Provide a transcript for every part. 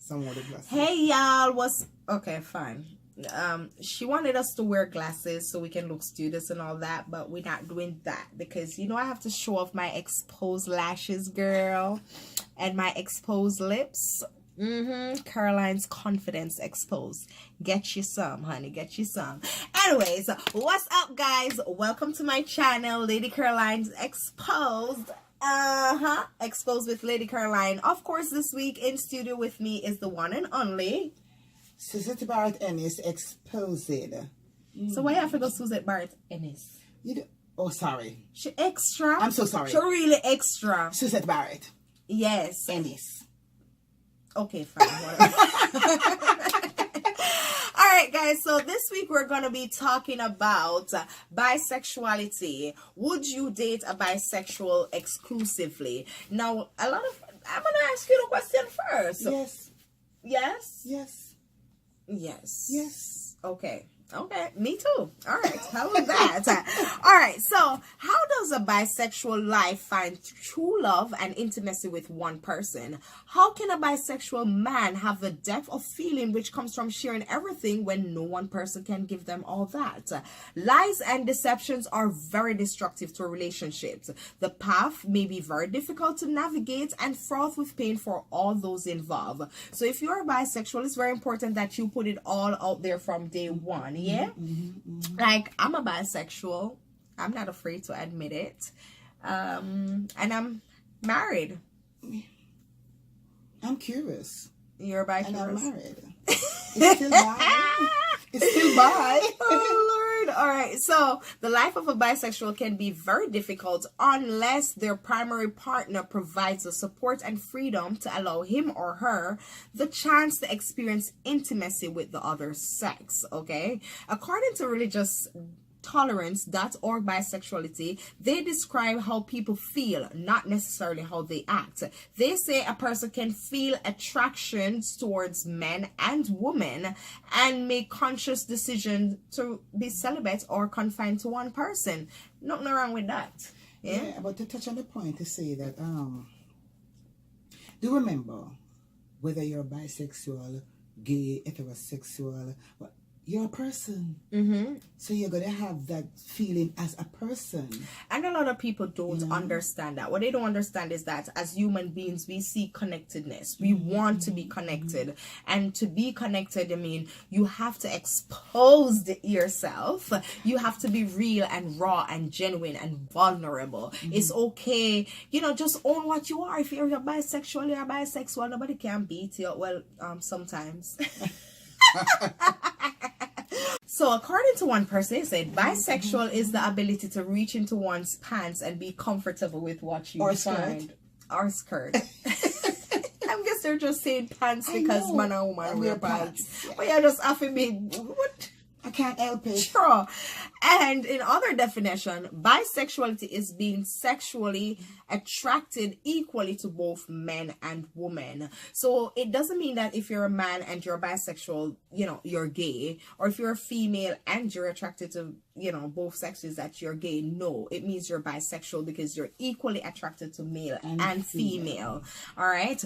Someone with glasses. Hey y'all, what's okay? Fine. She wanted us to wear glasses so we can look studious and all that, but we're not doing that because I have to show off my exposed lashes, girl, and my exposed lips. Caroline's confidence exposed. Get you some, honey. Get you some. Anyways, what's up, guys? Welcome to my channel, Lady Carline's Exposed. Exposed with Lady Carline. Of course, this week in studio with me is the one and only Suzette Barrett-Ennis, Exposed. So why you have to go Suzette Barrett-Ennis? You do? Oh, sorry. She extra. I'm so sorry. She really extra. Suzette Barrett. Yes. Ennis. Okay, fine. Alright, guys, so this week we're going to be talking about bisexuality. Would you date a bisexual exclusively? Now, I'm going to ask you the question first. Yes. Yes? Yes. Yes. Yes. Okay. Okay, me too. All right, how was that? All right, so how does a bisexual life find true love and intimacy with one person? How can a bisexual man have the depth of feeling which comes from sharing everything when no one person can give them all that? Lies and deceptions are very destructive to relationships. The path may be very difficult to navigate and fraught with pain for all those involved. So if you're bisexual, it's very important that you put it all out there from day one. Yeah, like I'm a bisexual. I'm not afraid to admit it. And I'm married. I'm curious. You're bi. And I'm married. It's still bi. It's still bi. Oh Lord. All right. So the life of a bisexual can be very difficult unless their primary partner provides the support and freedom to allow him or her the chance to experience intimacy with the other sex. Okay. According to religious tolerance.org bisexuality, they describe how people feel, not necessarily how they act. They say a person can feel attractions towards men and women and make conscious decisions to be celibate or confined to one person. Nothing wrong with that. Yeah, but to touch on the point to say that do remember whether you're bisexual, gay, heterosexual, you're a person. So you're going to have that feeling as a person. And a lot of people don't understand that. What they don't understand is that as human beings, we seek connectedness. We want to be connected. And to be connected, I mean, you have to expose yourself. You have to be real and raw and genuine and vulnerable. It's okay. Just own what you are. If you're a bisexual, you're a bisexual. Nobody can beat you. Well, sometimes. So according to one person, they said bisexual is the ability to reach into one's pants and be comfortable with what you find. Or skirt. I guess they're just saying pants because man and woman wear pants. Yeah. But you're just having me, what? I can't help it. Sure. And in other definition, bisexuality is being sexually attracted equally to both men and women. So it doesn't mean that if you're a man and you're bisexual, you're gay, or if you're a female and you're attracted to, both sexes, that you're gay. No, it means you're bisexual because you're equally attracted to male and female. All right.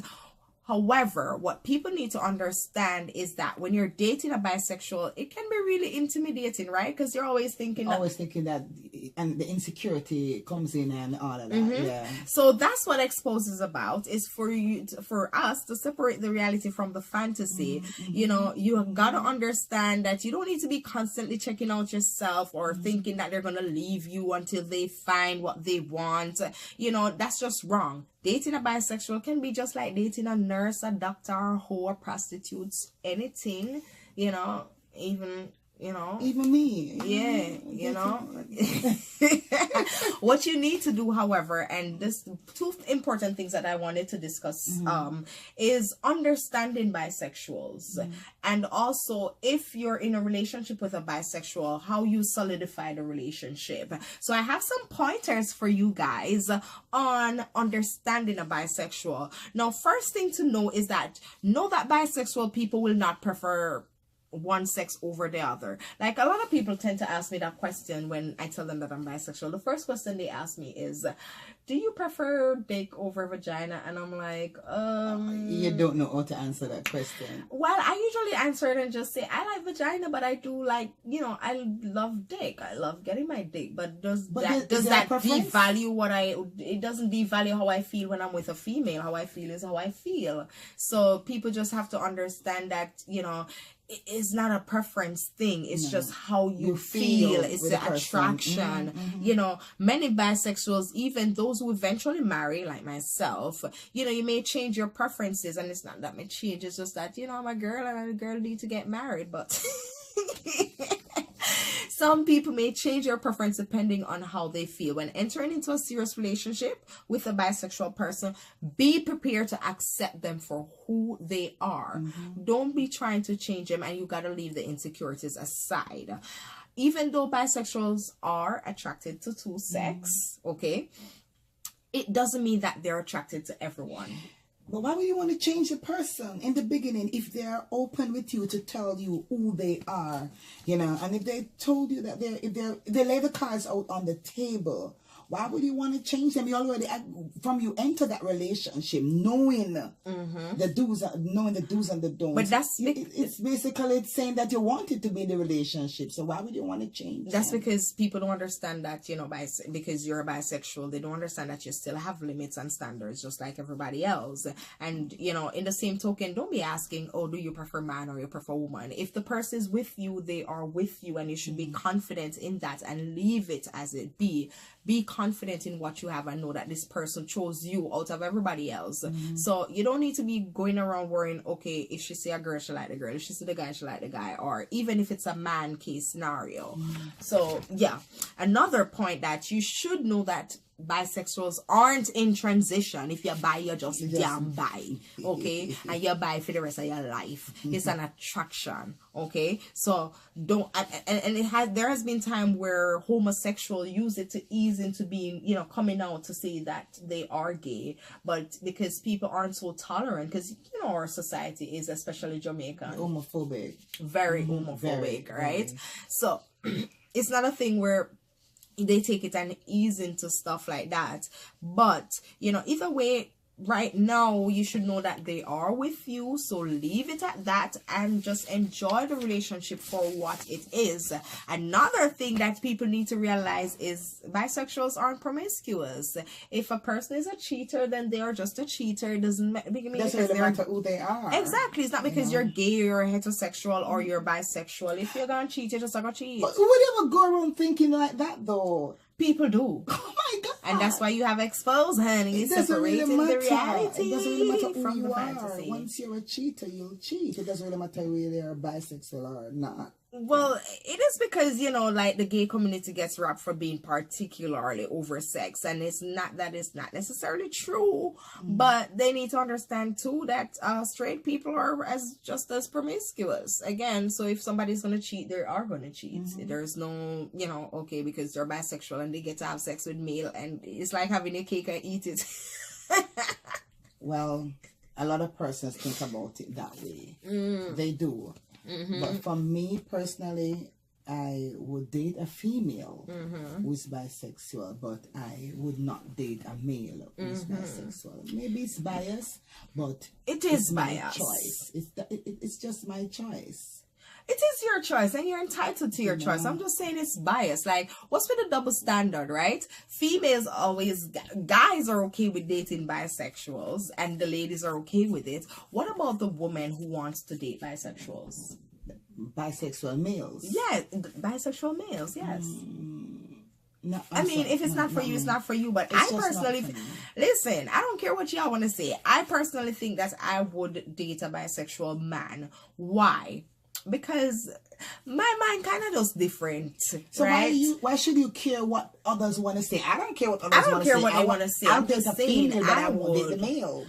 However, what people need to understand is that when you're dating a bisexual, it can be really intimidating, right? Because you're always thinking that, and the insecurity comes in and all of that. Yeah. So that's what Xposed is about, is for us to separate the reality from the fantasy. You have got to understand that you don't need to be constantly checking out yourself or thinking that they're going to leave you until they find what they want. That's just wrong. Dating a bisexual can be just like dating a nurse, a doctor, a whore, a prostitute, anything, even me. Yeah, What you need to do, however, and this two important things that I wanted to discuss is understanding bisexuals, and also if you're in a relationship with a bisexual, how you solidify the relationship. So I have some pointers for you guys on understanding a bisexual. Now, first thing to know is that bisexual people will not prefer one sex over the other. Like, a lot of people tend to ask me that question when I tell them that I'm bisexual. The first question they ask me is, do you prefer dick over vagina? And I'm like, you don't know how to answer that question. Well, I usually answer it and just say, I like vagina, but I do like, I love dick. I love getting my dick. But does that devalue it doesn't devalue how I feel when I'm with a female. How I feel is how I feel. So people just have to understand that, it's not a preference thing. It's just how you feel. It's the attraction. Many bisexuals, even those who eventually marry, like myself, you may change your preferences, and it's not that much change. It's just that, I'm a girl and a girl need to get married, but some people may change your preference depending on how they feel. When entering into a serious relationship with a bisexual person, be prepared to accept them for who they are. Don't be trying to change them, and you got to leave the insecurities aside. Even though bisexuals are attracted to two sex, okay, it doesn't mean that they're attracted to everyone. But why would you want to change the person in the beginning if they're open with you to tell you who they are, and if they told you that they lay the cards out on the table, why would you want to change them? You already, from you enter that relationship knowing the do's and the don'ts. But it's basically saying that you wanted to be in the relationship. So why would you want to change? That's because people don't understand that, because you're a bisexual, they don't understand that you still have limits and standards just like everybody else. And, in the same token, don't be asking, oh, do you prefer man or you prefer woman? If the person is with you, they are with you, and you should be confident in that and leave it as it be. Be confident in what you have and know that this person chose you out of everybody else. So you don't need to be going around worrying, okay, if she see a girl, she like the girl. If she see the guy, she like the guy. Or even if it's a man case scenario. So, yeah. Another point that you should know that bisexuals aren't in transition. If you're bi, you're just damn bi, okay? And you're bi for the rest of your life. It's an attraction, okay? So don't, and there has been time where homosexual use it to ease into being, coming out to say that they are gay, but because people aren't so tolerant, because our society is, especially Jamaican, homophobic, very homophobic, right? Very. So it's not a thing where they take it and ease into stuff like that. But, either way, right now, you should know that they are with you. So leave it at that and just enjoy the relationship for what it is. Another thing that people need to realize is bisexuals aren't promiscuous. If a person is a cheater, then they are just a cheater. It doesn't really matter who they are. Exactly. It's not because you're gay or heterosexual or you're bisexual. If you're going to cheat, you're just going to cheat. But who would ever go around thinking like that, though? People do. Oh my God. And that's why you have Xposed, honey. Separating the reality. It doesn't really matter who from you the are. fantasy. Once you're a cheater, you'll cheat. It doesn't really matter whether you're bisexual or not. Well, it is because, like the gay community gets rapped for being particularly over sex. And it's not necessarily true. But they need to understand too that straight people are just as promiscuous. Again, so if somebody's going to cheat, they are going to cheat. There's no, okay, because they're bisexual and they get to have sex with male, and it's like having a cake and eat it. Well, a lot of persons think about it that way. They do. But for me personally, I would date a female who's bisexual, but I would not date a male who's bisexual. Maybe it's bias, but it is my bias. Choice. It's just my choice. It is your choice, and you're entitled to your choice. I'm just saying it's biased. Like, what's with the double standard, right? Guys are okay with dating bisexuals, and the ladies are okay with it. What about the woman who wants to date bisexuals? Bisexual males? Yeah, bisexual males, yes. No, I mean, if it's not for you, it's not for you. But I personally, listen, I don't care what y'all want to say. I personally think that I would date a bisexual man. Why? Because my mind kind of does different. So right? why should you care what others want to say? I don't care what others want to say. I don't care what they want to say. I'm just saying that I would date the male.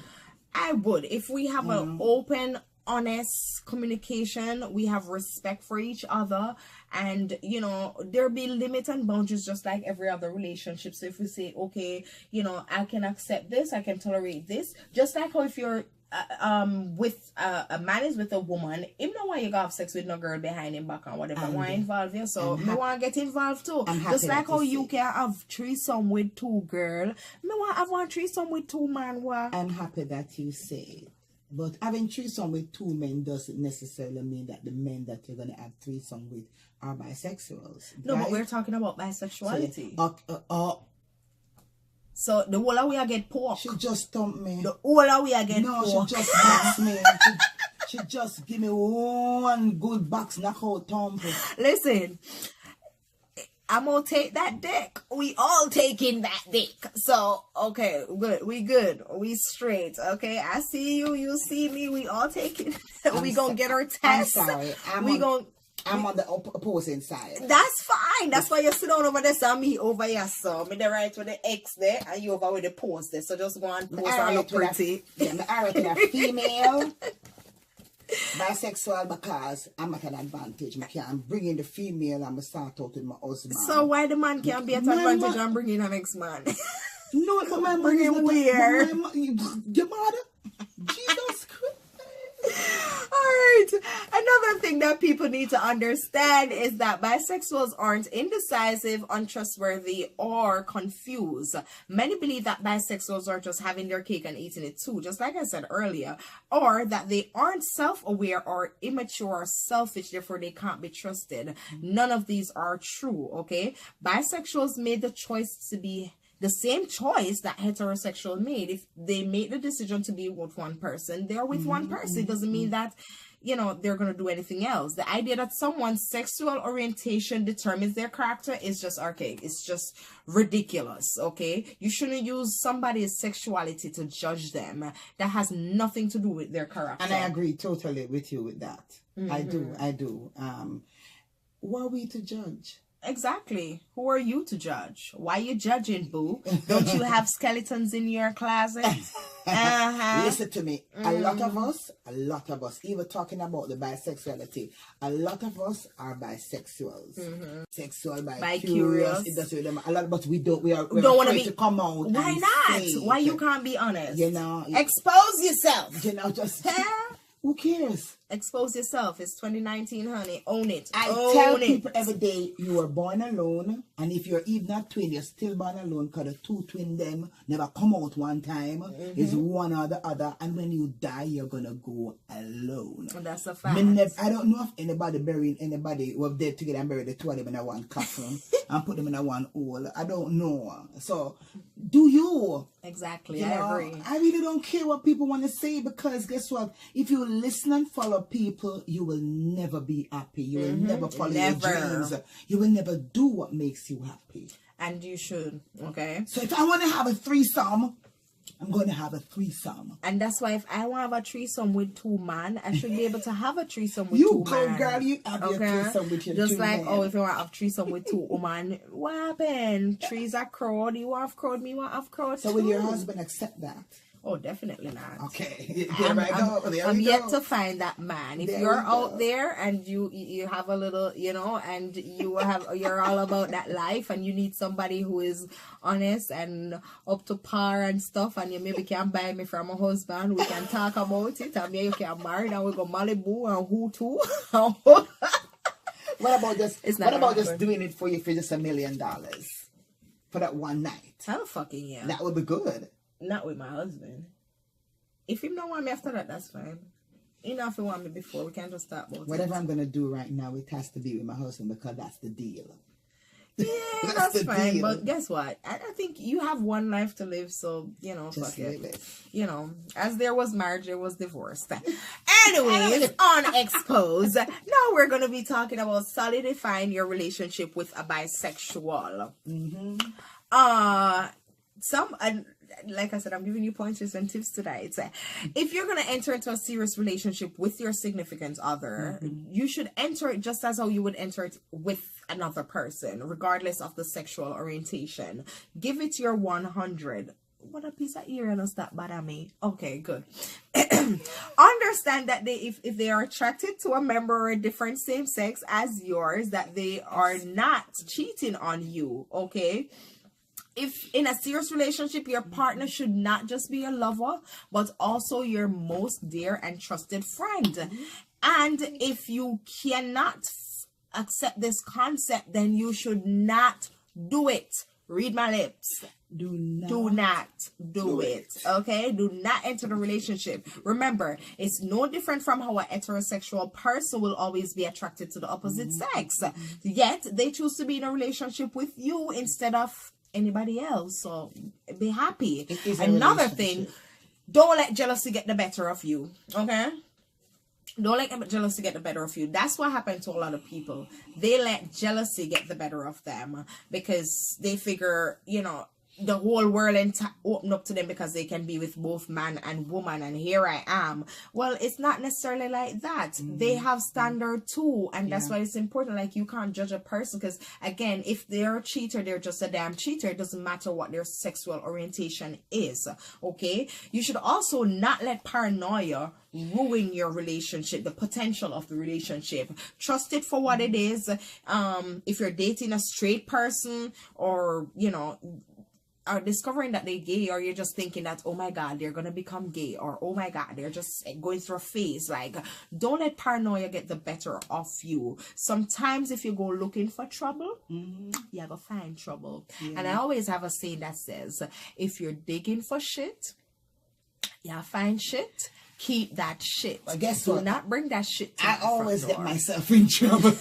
I would. If we have an open, honest communication, we have respect for each other, and there'll be limits and boundaries just like every other relationship. So if we say, okay, I can accept this, I can tolerate this, just like how if you're with a man is with a woman, him know why you go have sex with no girl behind him back and whatever. Want to involve you, so me want to get involved too. Just like how you can have threesome with 2 girl, me want to have one threesome with 2 man. I'm happy that you say. But having threesome with 2 men doesn't necessarily mean that the men that you're gonna have threesome with are bisexuals. No, right? but we're talking about bisexuality. So, So the whole of we get pork. she just thumped me. The whole of we get No, pork. she just boxed me. She just give me one good box knockout thump. Listen, I'm gonna take that dick. We all taking that dick. So, okay, good. We good. We straight. Okay, I see you. You see me. We all taking. We gonna get our test. I'm sorry. I'm on the opposing side. That's fine. That's why you sit down over there, so me over here, so me the right with the X there, and you over with the post there. So just go and post and look pretty. I'm alright with a female bisexual because I'm at an advantage. I can bring in the female and I start out with my husband. So why the man can't be at advantage and bring in an ex-man? No, but my Bring him where? Your mother? Jesus Christ. Alright, another thing that people need to understand is that bisexuals aren't indecisive, untrustworthy, or confused. Many believe that bisexuals are just having their cake and eating it too, just like I said earlier, or that they aren't self-aware or immature or selfish, therefore they can't be trusted. None of these are true, okay? Bisexuals made the choice to be the same choice that heterosexual made. If they made the decision to be with one person, they're with one person. It doesn't mean that, you know, they're going to do anything else. The idea that someone's sexual orientation determines their character is just archaic. It's just ridiculous, okay? You shouldn't use somebody's sexuality to judge them. That has nothing to do with their character. And I agree totally with you with that. I do. Who are we to judge? Exactly. Who are you to judge? Why you judging, boo? Don't you have skeletons in your closet? Listen to me. A lot of us, even talking about the bisexuality, a lot of us are bisexuals. Sexual, bi-curious. It doesn't really matter. A lot of us, we don't want to come out. Why not? Why you can't be honest? You know. Expose yourself. You know, just... Who cares? Expose yourself. It's 2019, honey. Own it. I tell people every day, you were born alone. And if you're even not twin, you're still born alone because the 2 twin them never come out one time. It's one or the other. And when you die, you're going to go alone. And that's a fact. I don't know if anybody burying anybody who are dead together and buried the 2 of them in a one coffin and put them in a one hole. I don't know. So, do you? Exactly. I agree. I really don't care what people want to say because guess what? If you listen and follow people, you will never be happy. You will never follow your dreams. You will never do what makes you happy. And you should, okay? So if I want to have a threesome, I'm going to have a threesome. And that's why if I want to have a threesome with 2 men, I should be able to have a threesome with 2 men. You go, girl, you have your threesome with your Just 2 like, men. oh, if you want to have threesome with 2 women, what happened? Trees are crowd. You want to have crowd, me want to have crowd So too. will your husband accept that? Oh, definitely not. Okay. I'm yet to find that man. If there you're out there and you have a little, you know, and you're all about that life and you need somebody who is honest and up to par and stuff, and you maybe can buy me from a husband, we can talk about it, and maybe you can marry and we go Malibu and who too. What about just doing it for you for just $1 million for that one night? Hell fucking yeah. That would be good. Not with my husband. If he don't want me after that, that's fine. You know, if he want me before, we can just talk about whatever I'm gonna do right now, it has to be with my husband because that's the deal. Yeah, that's fine. Deal. But guess what? I think you have one life to live, so you know, just fuck it. it. You know, as there was marriage, there was divorce. Anyways, on Xposed, now we're gonna be talking about solidifying your relationship with a bisexual. Like I said, I'm giving you pointers and tips today. If you're going to enter into a serious relationship with your significant other, you should enter it just as how you would enter it with another person, regardless of the sexual orientation. Give it your 100. What a piece of ear and that bad at me. Okay, good. Understand that if they are attracted to a member or a different same sex as yours, that they are not cheating on you, okay? if in a serious relationship, your partner should not just be a lover, but also your most dear and trusted friend. And if you cannot accept this concept, then you should not do it. Read my lips. Do not do it. Okay? Do not enter the relationship. Remember, it's no different from how a heterosexual person will always be attracted to the opposite sex. Yet, they choose to be in a relationship with you instead of anybody else. So, be happy. Another thing, don't let jealousy get the better of you. Okay? Don't let jealousy get the better of you. That's what happened to a lot of people. They let jealousy get the better of them because they figure, you know, the whole world open up to them because they can be with both man and woman, and here I am. Well, it's not necessarily like that. They have standard too, and that's why it's important. Like, you can't judge a person because, again, if they're a cheater, they're just a damn cheater. It doesn't matter what their sexual orientation is. Okay, you should also not let paranoia ruin your relationship, the potential of the relationship. Trust it for what it is. If you're dating a straight person, or, you know, are discovering that they're gay, or you're just thinking that, oh my god, they're gonna become gay, or oh my god, they're just going through a phase, like, don't let paranoia get the better of you. Sometimes if you go looking for trouble, you go find trouble. And I always have a saying that says, if you're digging for shit, you find shit. Keep that shit. Well, guess Do what? not bring that shit to I the always front get door. myself in trouble.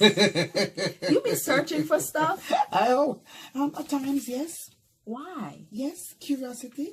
You be searching for stuff? At times, yes. Why? Yes, curiosity.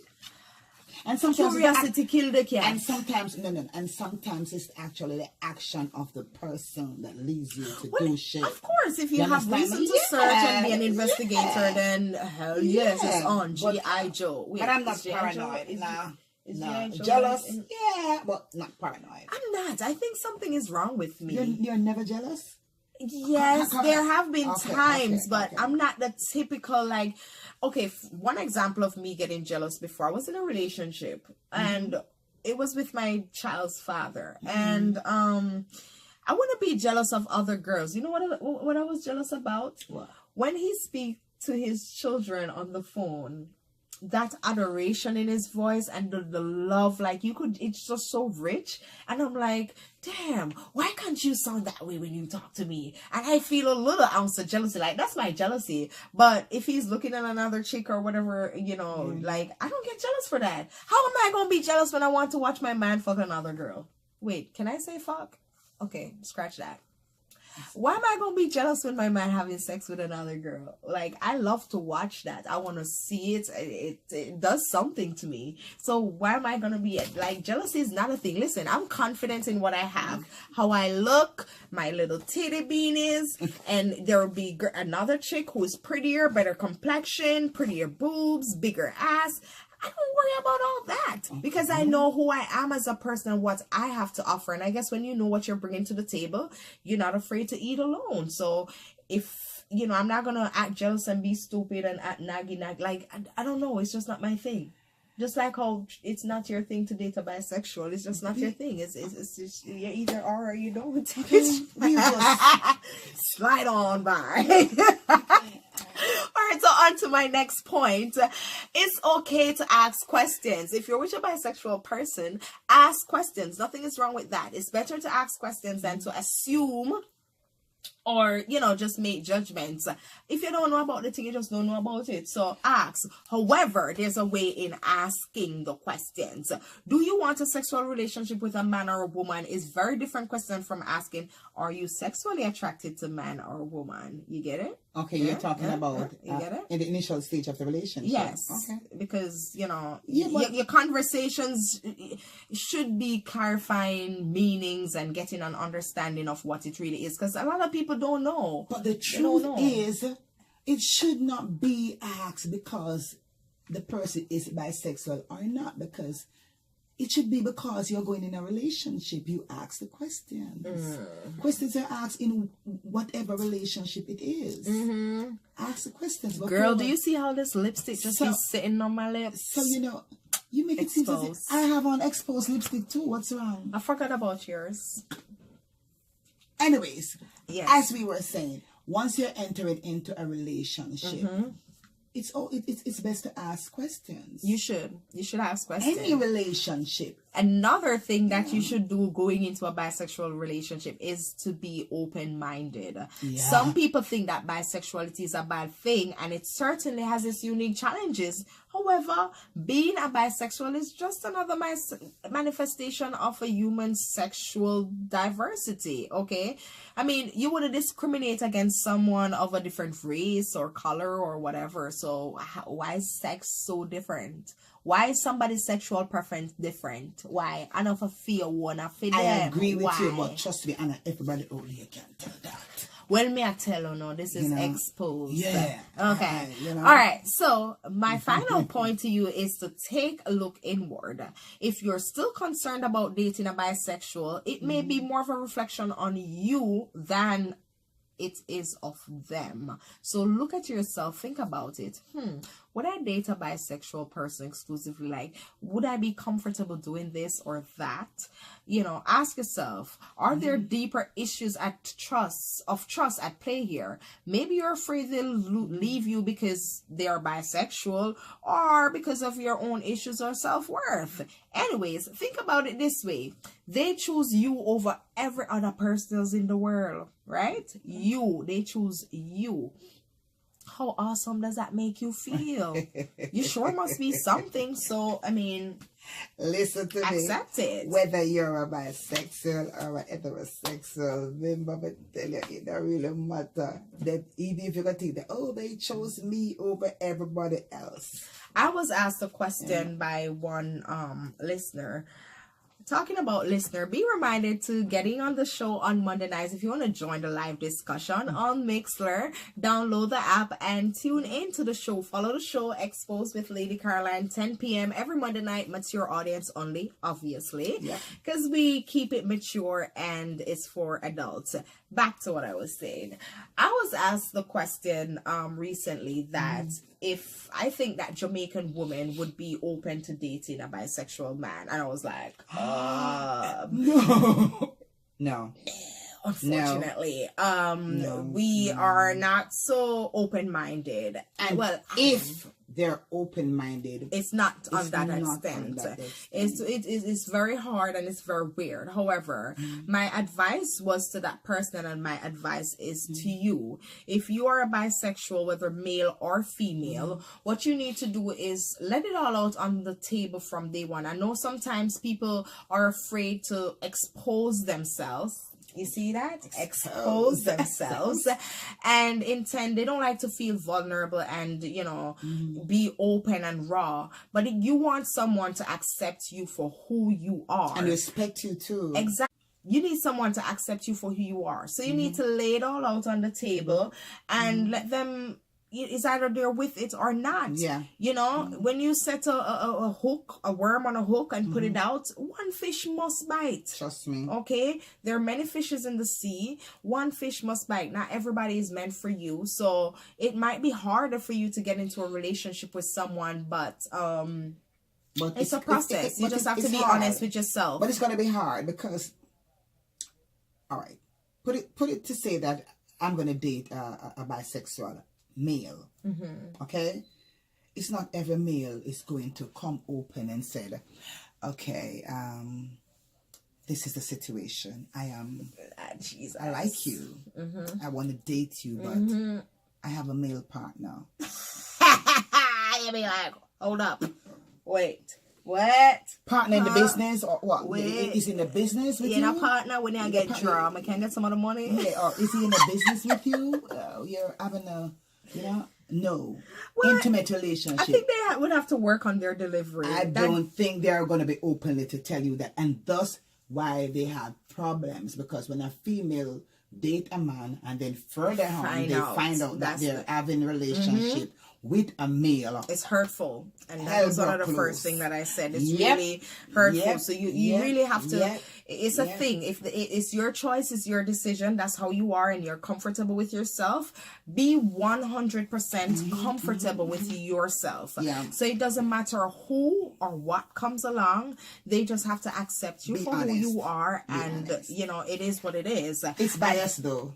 And sometimes Curiosity killed the cat. And sometimes and sometimes it's actually the action of the person that leads you to do shit. Of course, if you You have understand reason me? to search and be an Yeah. investigator, then hell yes, Yeah. it's on But- G.I. Joe. Wait, But I'm not is G.I. paranoid. Joe- is- Nah. is No. G.I. Joe Jealous? in- Yeah, but not paranoid. I'm not. I think something is wrong with me. You're never jealous? Yes, there have been Okay, times, okay, but okay. I'm not the typical, like, okay, one example of me getting jealous before, I was in a relationship, and it was with my child's father, and I wouldn't be jealous of other girls. You know what I was jealous about? What? When he speaks to his children on the phone, that adoration in his voice and the love, like, it's just so rich. And I'm like, damn, why can't you sound that way when you talk to me? And I feel a little ounce of jealousy. Like, that's my jealousy. But if he's looking at another chick or whatever, you know, like, I don't get jealous for that. How am I gonna be jealous when I want to watch my man fuck another girl? Wait, can I say fuck? Okay, scratch that. Why am I gonna be jealous when my man having sex with another girl? Like, I love to watch that. I want to see it. It does something to me. So why am I gonna be like, jealousy is not a thing. Listen, I'm confident in what I have, how I look, my little titty beanies, and there will be another chick who is prettier, better complexion, prettier boobs, bigger ass. I don't worry about all that because I know who I am as a person and what I have to offer. And I guess when you know what you're bringing to the table, you're not afraid to eat alone. So if, you know, I'm not going to act jealous and be stupid and act naggy. Like, I don't know. It's just not my thing. Just like how it's not your thing to date a bisexual. It's just not your thing. It's just, you either are or you don't. Slide on by. All right, so on to my next point. It's okay to ask questions. If you're with a bisexual person, ask questions. Nothing is wrong with that. It's better to ask questions than to assume or, you know, just make judgments. If you don't know about the thing, you just don't know about it. So ask. However, there's a way in asking the questions. Do you want a sexual relationship with a man or a woman? Is very different question from asking, are you sexually attracted to man or woman? You get it? Okay, you're talking about you get it? in the initial stage of the relationship. Yes, Okay. because, you know, but- your conversations should be clarifying meanings and getting an understanding of what it really is, because a lot of people don't know. But the They don't truth know. is, it should not be asked because the person is bisexual or not, because it should be because you're going in a relationship. You ask the questions. Questions are asked in whatever relationship it is. Ask the questions. Girl, do you see how this lipstick just be sitting on my lips? So, you know, you make it seem as if Xposed. I have on Xposed lipstick too. What's wrong? I forgot about yours. Anyways, Yes. as we were saying, once you're entering into a relationship, it's best to ask questions. You should ask questions. Any relationship. Another thing that you should do going into a bisexual relationship is to be open-minded. Yeah. Some people think that bisexuality is a bad thing, and it certainly has its unique challenges. However, being a bisexual is just another manifestation of a human sexual diversity, okay? I mean, you wouldn't discriminate against someone of a different race or color or whatever, so why is sex so different? Why is somebody's sexual preference different? Why? I know for fear one, I feel I them. agree with Why? you, but trust me, Anna, everybody out there can tell that. Well, me I tell you no, this is Xposed. Yeah. Okay. You know. All right. So my final point to you is to take a look inward. If you're still concerned about dating a bisexual, it may be more of a reflection on you than it is of them. So look at yourself, think about it. Would I date a bisexual person exclusively? Like, would I be comfortable doing this or that? You know, ask yourself, are there deeper issues of trust at play here? Maybe you're afraid they'll leave you because they are bisexual or because of your own issues or self-worth. Anyways, think about it this way. They choose you over every other person else in the world, right? They choose you. How awesome does that make you feel? You sure must be something. So, I mean, listen to accept me. it. Whether you're a bisexual or a heterosexual, remember me tell you, it don't really matter. That even if you can think that, oh, they chose me over everybody else. I was asked a question by one listener. Talking about listener, be reminded to getting on the show on Monday nights. If you want to join the live discussion on Mixler, download the app and tune in to the show. Follow the show Xposed with Lady Carline, 10 p.m. every Monday night. Mature audience only, obviously, because we keep it mature and it's for adults. Back to what I was saying. I was asked the question recently that if I think that Jamaican women would be open to dating a bisexual man, and I was like, no. Unfortunately, No. we are not so open-minded. And well, if they're open-minded, it's not on that not extent. on that It's very hard and it's very weird. However, my advice was to that person, and my advice is to you. If you are a bisexual, whether male or female, what you need to do is let it all out on the table from day one. I know sometimes people are afraid to expose themselves. You see that? Expose themselves and they don't like to feel vulnerable and, you know, be open and raw. But you want someone to accept you for who you are. and respect you too. Exactly. You need someone to accept you for who you are. So you need to lay it all out on the table and let them... It's either they're with it or not. Yeah. You know, when you set a hook, a worm on a hook and put it out, one fish must bite. Trust me. Okay? There are many fishes in the sea. One fish must bite. Not everybody is meant for you. So it might be harder for you to get into a relationship with someone, but it's a process. You just have to be honest with yourself. But it's going to be hard because, all right, put it to say that I'm going to date a bisexual male, okay? It's not every male is going to come open and say, okay, this is the situation. I like you. I want to date you, but I have a male partner. You'll be like, hold up. Wait. What? Partner in the business or what? Wait. Is he in the business with you? Yeah, a partner when I get drawn. I can get some of the money. Yeah, or is he in the business with you? You're having a, no. Intimate relationship. I think they would have to work on their delivery. I don't think they're going to be openly to tell you that. And thus why they have problems. Because when a female date a man and then further on they find out that they're having a relationship with a male, it's hurtful. And that was one of the first thing that I said. It's really hurtful. So you really have to, it's a thing. If it's your choice, it's your decision, that's how you are and you're comfortable with yourself, be 100% comfortable with yourself. So it doesn't matter who or what comes along, they just have to accept you for who you are, and you know, it is what it is. It's biased though.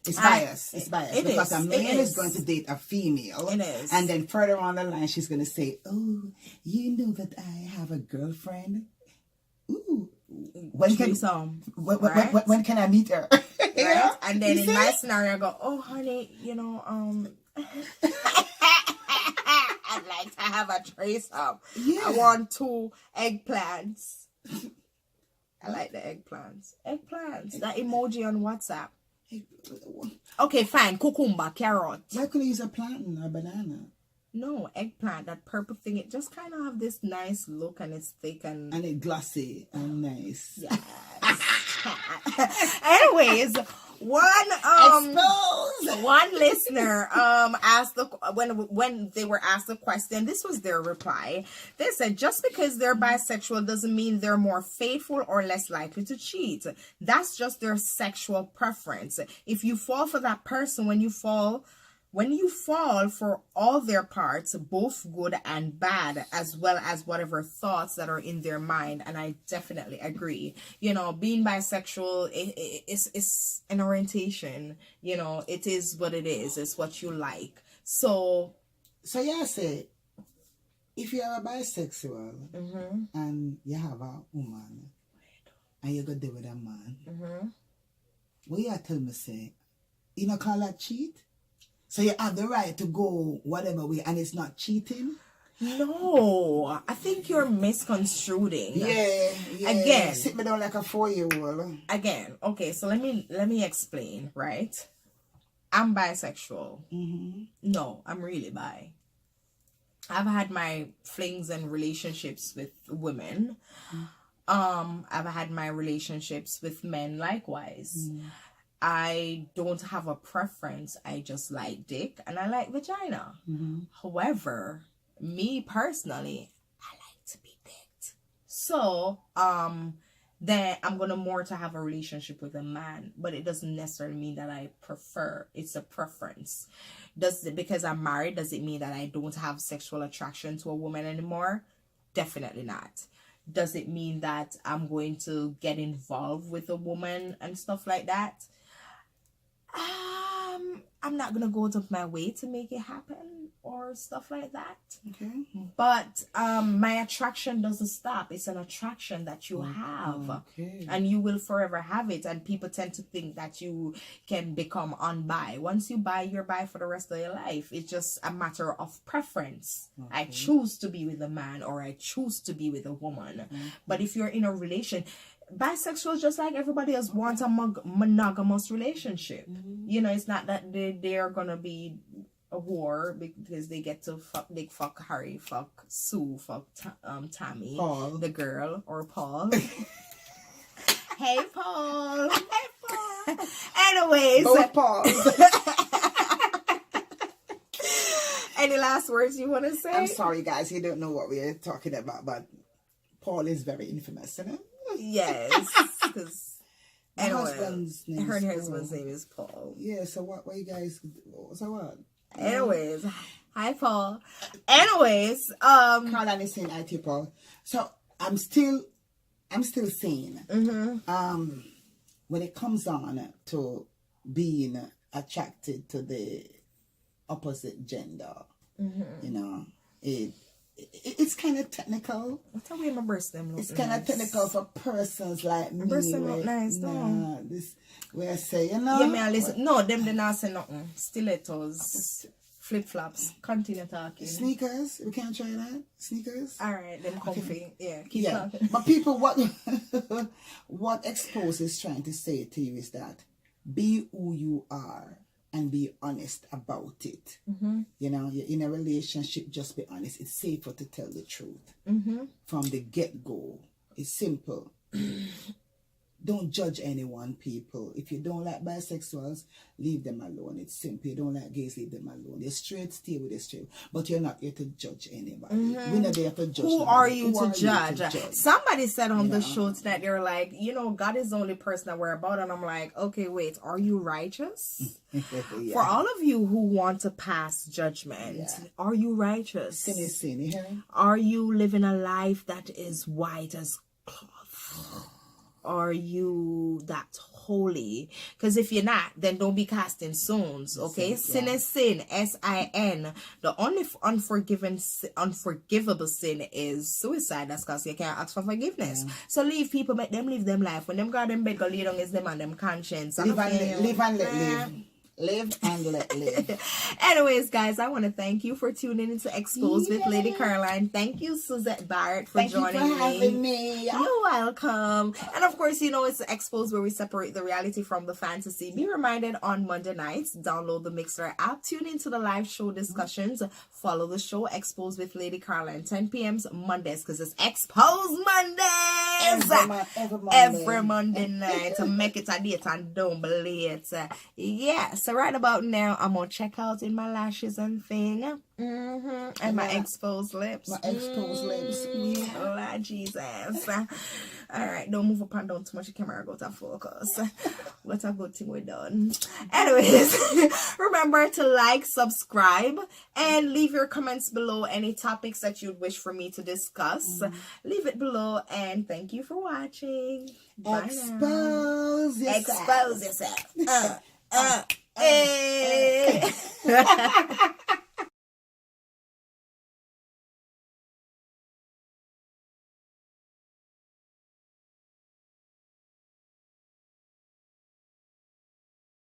It's biased. It's biased. It Because is. a man It is is. going to date a female. It is. And then further on the line, she's going to say, oh, you know that I have a girlfriend? Ooh. When can I meet her? Right? And then You in see? my scenario, I go, oh, honey, I'd like to have a threesome. Yeah. I want 2 eggplants. I like the eggplants. Eggplants. That emoji on WhatsApp. Okay, fine. Cucumber, carrot. Why couldn't use a plantain or banana? No, eggplant. That purple thing. It just kind of have this nice look, and it's thick and it's glossy and nice. Yes. Anyways, one listener asked when they were asked the question, this was their reply. They said, just because they're bisexual doesn't mean they're more faithful or less likely to cheat. That's just their sexual preference. If you fall for that person, when you fall for all their parts, both good and bad, as well as whatever thoughts that are in their mind. And I definitely agree. Being bisexual is an orientation. It is what it is. It's what you like. So yeah, say, if you are a bisexual and you have a woman and you go there with a man, what you tell me say, you know, call that cheat? So you have the right to go whatever way, and it's not cheating? No, I think you're misconstruing. Yeah. Again. Sit me down like a 4-year-old. Again, okay, so let me explain, right? I'm bisexual. No, I'm really bi. I've had my flings and relationships with women. I've had my relationships with men likewise. I don't have a preference. I just like dick and I like vagina. However, me personally, I like to be dicked. So, then I'm gonna more to have a relationship with a man, but it doesn't necessarily mean that I prefer. It's a preference. Because I'm married, does it mean that I don't have sexual attraction to a woman anymore? Definitely not. Does it mean that I'm going to get involved with a woman and stuff like that? I'm not gonna go out of my way to make it happen or stuff like that. Okay. But my attraction doesn't stop. It's an attraction that you have. Okay. And you will forever have it. And people tend to think that you can become unbi. Once you bi, you're bi for the rest of your life. It's just a matter of preference. Okay. I choose to be with a man or I choose to be with a woman. But if you're in a relation, bisexual, just like everybody else, wants a monogamous relationship. It's not that they are gonna be a whore because they get to fuck Harry, fuck Sue, fuck Tammy, Paul, the girl, or Paul. Hey Paul. Hey Paul. Anyways, both Pauls. Any last words you want to say? I'm sorry, guys. You don't know what we're talking about, but Paul is very infamous, isn't it? Yes, because her husband's name is Paul. Yeah, so what you guys, so what? Anyways, hi Paul. Anyways, Carline is saying hi to Paul. So I'm still saying, when it comes on to being attracted to the opposite gender, it's kind of technical. What's the way my breast them look? It's kind of technical for persons like me. Breast them look nice, though. This where I say, Yeah, me listen. No, them they not say nothing. Stilettos, flip flops. Continue talking. Sneakers. We can't try that. Sneakers. All right, them comfy. Yeah, keep talking. But people, what Xposed is trying to say to you is that be who you are. And be honest about it. You're in a relationship, just be honest. It's safer to tell the truth. From the get-go. It's simple. Don't judge anyone, people. If you don't like bisexuals, leave them alone. It's simple. You don't like gays, leave them alone. You're straight, stay with the straight. But you're not here to judge anybody. We're not there to judge. Who are you to judge? Somebody said on the show that they're like, God is the only person that we're about. And I'm like, okay, wait, are you righteous? For all of you who want to pass judgment, are you righteous? Are you living a life that is white as cloth? Are you that holy. Because if you're not, then don't be casting stones. Okay, sin is sin, sin. The only unforgivable sin is suicide. That's because you can't ask for forgiveness. So leave people, make them live them life. When them go in bed, go lay down is them and them conscience. Live and let live. Live and let live. Anyways, guys, I want to thank you for tuning into Xposed with Lady Carline. Thank you, Suzette Barrett, for joining me. Having me. You're welcome. And of course, you know, it's Xposed where we separate the reality from the fantasy. Be reminded on Monday nights, download the Mixer app, tune into the live show discussions, follow the show Xposed with Lady Carline, 10 p.m. Mondays, because it's Xposed Mondays. Every Monday night. To make it a date and don't believe it. Yeah. So right about now, I'm gonna check out in my lashes and thing, and my exposed lips. My exposed lips. Lord Jesus. All right, don't move up and down too much. The camera go to focus. What a good thing we done. Anyways, remember to like, subscribe, and leave your comments below. Any topics that you'd wish for me to discuss, leave it below. And thank you for watching. Bye Expose now. yourself. Expose yourself. Hey.